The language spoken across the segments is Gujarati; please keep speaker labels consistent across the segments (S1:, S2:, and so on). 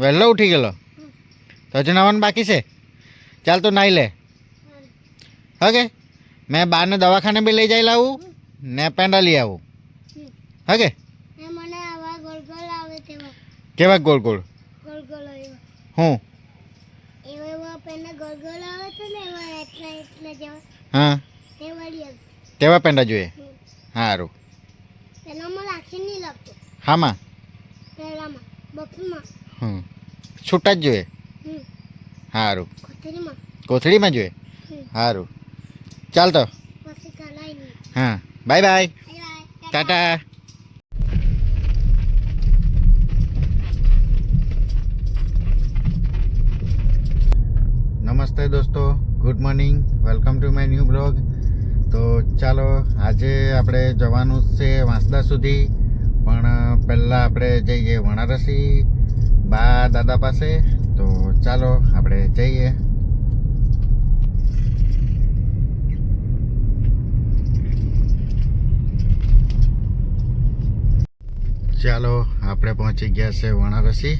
S1: વહેલો ઉઠી ગયેલો તો હજુ નાવાનું બાકી છે. ચાલ તો નાહી લે. ઓકે, મેં બારને દવાખાને બી લઈ જઈ લાવું ને પેંડા લઈ આવું. ઓકે, કેવા ગોળ ગોળ હું હા કેવા પેંડા જોઈએ? સારું. હામાં છૂટા જ જોઈએ. સારું. કોથળીમાં જોઈએ. સારું. ચાલ તો હા, બાય બાય, ટાટા. નમસ્તે દોસ્તો, good morning, welcome to my new blog. તો ચાલો, આજે આપણે જવાનું છે વાંસદા સુધી, પણ પહેલાં આપણે જઈએ વણારસી બા દાદા પાસે. તો ચાલો આપણે જઈએ. ચાલો, આપણે પહોંચી ગયા છે વણારસી.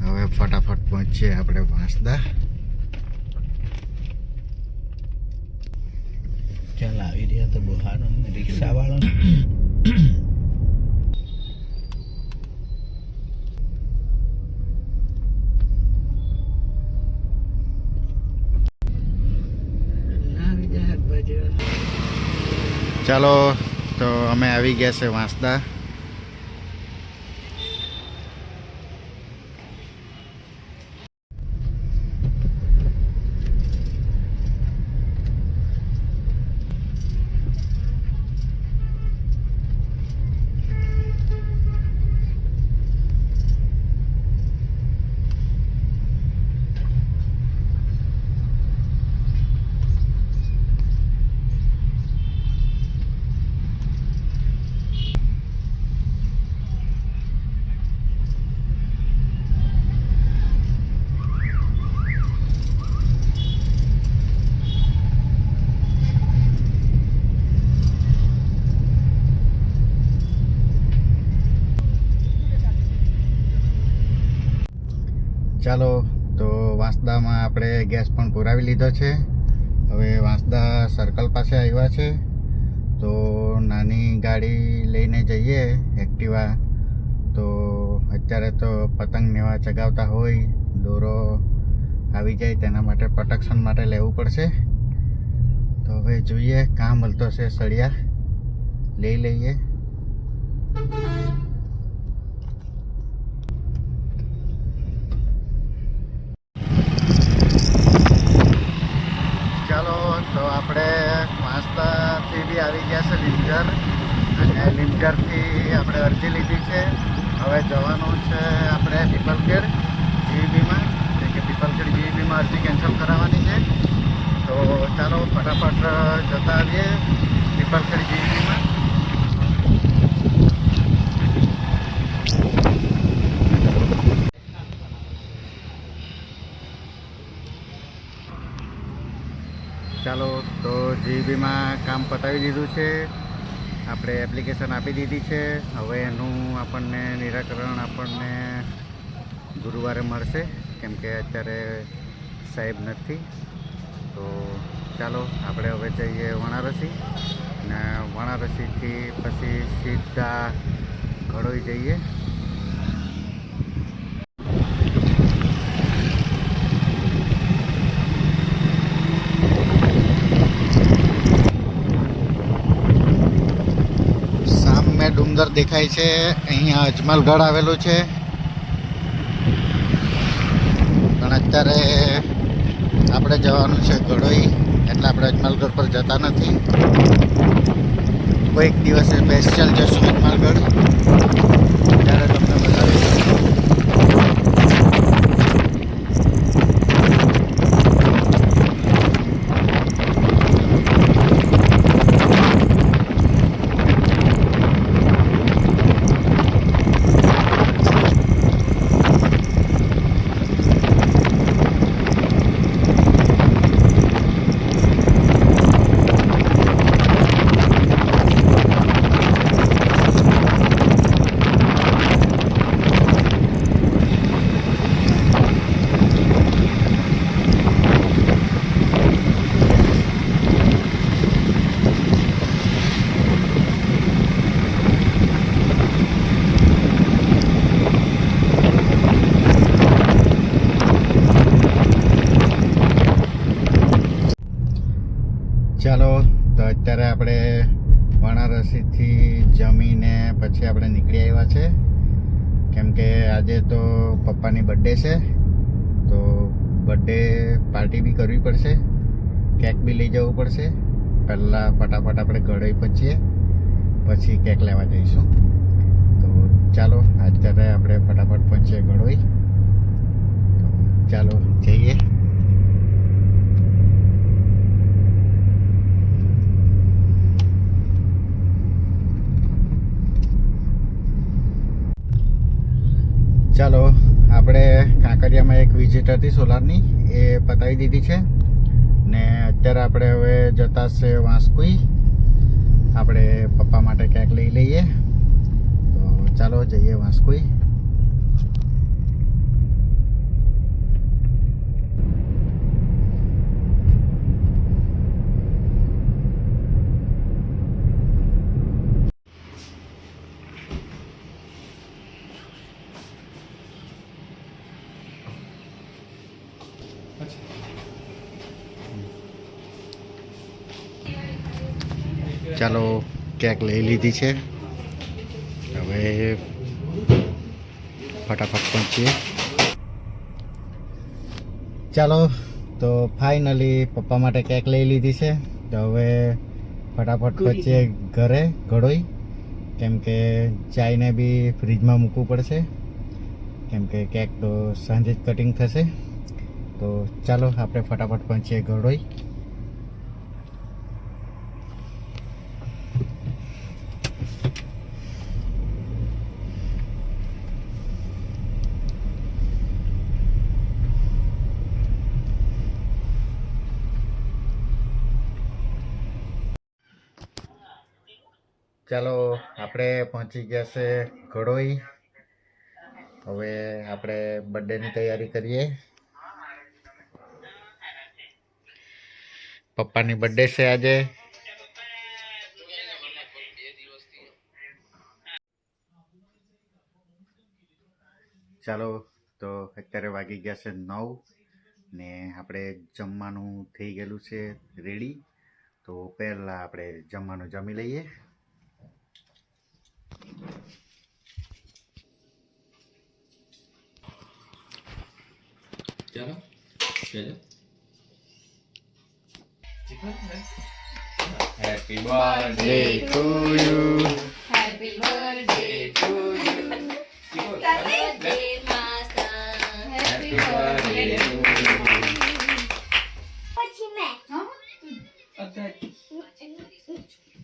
S1: હવે ફટાફટ પહોંચીએ આપણે વાંસદા.
S2: ચાલ આવી રહ્યા તો બહાર રિક્ષા વાળો
S1: ચાલો, તો અમે આવી ગયા છે વાંસદા. ચાલો, તો વાંસદામાં આપણે ગેસ પણ પુરાવી લીધો છે. હવે વાંસદા સર્કલ પાસે આવ્યા છે, તો નાની ગાડી લઈને જઈએ, એક્ટિવા. તો અત્યારે તો પતંગ નેવા ચગાવતા હોય, દોરો આવી જાય તેના માટે પ્રોટેક્શન માટે લેવું પડશે. તો હવે જોઈએ, કાં મળતો છે સળિયા લઈ લઈએ. ચાલો, તો આપણે વાંસદાથી બી આવી ગયા છે લીમઝર, અને લીમઝરથી આપણે અરજી લીધી છે. હવે જવાનું છે આપણે પીપલખેડ જીવીબીમાં, એટલે કે પીપલખેડ જીવીબીમાં અરજી કેન્સલ કરાવવાની છે. તો ચાલો ફટાફટ જતા આવીએ પીપલખેડ જીવીબીમાં. ચાલો, તો જીબીમાં કામ પતાવી દીધું છે, આપણે એપ્લિકેશન આપી દીધી છે. હવે એનું આપણને નિરાકરણ આપણને ગુરુવારે મળશે, કેમ કે અત્યારે સાહેબ નથી. તો ચાલો, આપણે હવે જઈએ વણારસી, ને વણારસીથી પછી સીધા ઘડોઈ જઈએ. ડુંગર દેખાય છે, અહીંયા અજમલગઢ આવેલું છે, પણ અત્યારે આપણે જવાનું છે ઘડોઈ, એટલે આપણે અજમલગઢ પર જતા નથી. કોઈક દિવસે સ્પેશિયલ જશું અજમલગઢ, ત્યારે તમને બતાવીશું. ચાલો તો અત્યારે આપણે વાણારસીથી જમીને પછી આપણે નીકળી આવ્યા છે, કેમ કે આજે તો પપ્પાની બર્થડે છે, તો બર્થડે પાર્ટી બી કરવી પડશે, કેક બી લઈ જવું પડશે. પહેલાં ફટાફટ આપણે ઘડોઈ પહોંચીએ, પછી કેક લેવા જઈશું. તો ચાલો અત્યારે આપણે ફટાફટ પહોંચીએ ઘડોઈ. ચાલો જઈએ. ચાલો આપણે કાંકરિયામાં એક વિઝિટ હતી સોલારની, એ પતાવી દીધી છે ને અત્યારે આપણે હવે જતા છે વાંસકુઈ. આપણે પપ્પા માટે કેક લઈ લઈએ. તો ચાલો જઈએ વાંસકુઈ. ચાલો કેક લઈ લીધી છે, હવે ફટાફટ પહોંચીએ. ચાલો તો ફાઇનલી પપ્પા માટે કેક લઈ લીધી છે, તો હવે ફટાફટ પહોંચીએ ઘરે ઘડોઈ, કેમ કે ચાઈને બી ફ્રીજમાં મૂકવું પડશે, કેમ કે કેક તો સાંજે જ કટિંગ થશે. તો ચાલો આપણે ફટાફટ પહોંચીએ ઘડોઈ. ચાલો આપણે પહોંચી ગયા છે ઘડોઈ. હવે આપણે બર્થડેની તૈયારી કરીએ. પપ્પાની બર્થડે છે આજે. ચાલો તો અત્યારે વાગી ગયા છે 9 ને આપણે જમવાનું થઈ ગયેલું છે રેડી. તો પહેલાં આપણે જમવાનું જમી લઈએ.
S3: ચાલો કહેજો. Happy birthday
S1: to you.
S4: Happy birthday to you. Birthday, Master. Happy birthday to you. પછી મેં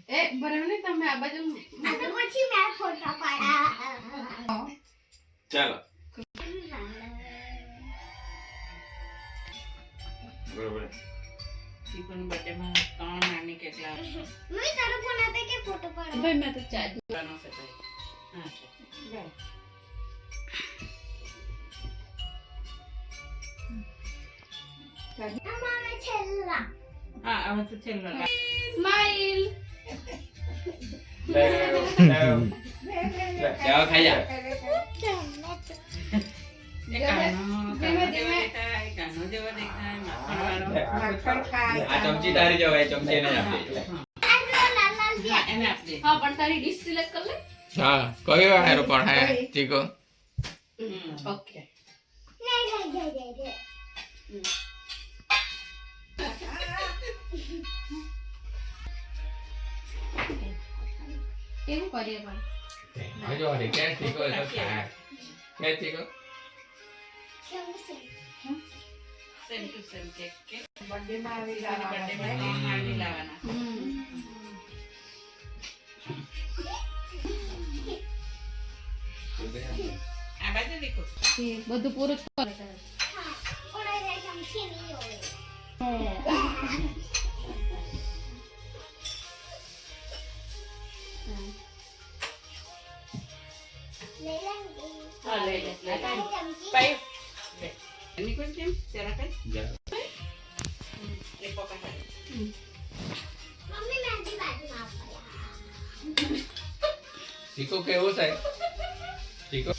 S4: એ બરાબર ને તમે આ બાજુ પછી મેં ફોટા પાડા.
S3: ચાલો બરોબર.
S5: ચીકુની બર્થડેમાં 3 નાની કેટલા
S4: મમ્મી તારો ફોન આપે કે ફોટો પાડો. ભાઈ મેં તો ચાર્જ
S5: નો છે ભાઈ. હા છે
S4: અમારે છેલ્લા
S5: હા હવે તો છેલ્લો
S4: સ્માઈલ.
S3: ચાલો ખાઈ જા. આ ચમચી તારી જવાય, ચમચી નહીં આપી.
S5: એને આપી દે.
S4: હા પણ તારી ડિશ સિલેક્ટ કર લે.
S3: હા કઈ વાર પણ હે ચીકો.
S5: ઓકે
S4: કેવું કરીએ પણ
S3: જો રે કે ચીકો તો ખા. કે ચીકો
S5: સેમ ટુ સેમ કેક કે બર્થડે માં આવી લાવવાના. આ બાજુ દેખો.
S4: બધું પૂરું જ કર.
S5: હા લઈ લે પાઈ એની કોઈ કેમ જરા કઈ
S3: જા.
S5: એક પપ્પા ખાય.
S4: મમ્મી મેજી બાજુમાં આપ.
S3: ચીકો કેવો છે ચીકો?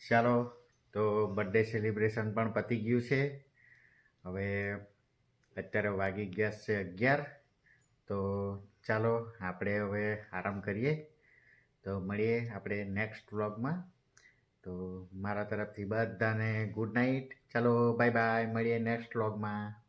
S1: ચાલો તો બર્થડે સેલિબ્રેશન પણ પતી ગયું છે. હવે અત્યારે વાગી ગયા છે 11. તો ચાલો આપણે હવે આરામ કરીએ. તો મળીએ આપણે નેક્સ્ટ વ્લોગમાં. તો મારા તરફથી બધાને ગુડ નાઇટ. ચાલો બાય બાય, મળીએ નેક્સ્ટ વ્લોગમાં.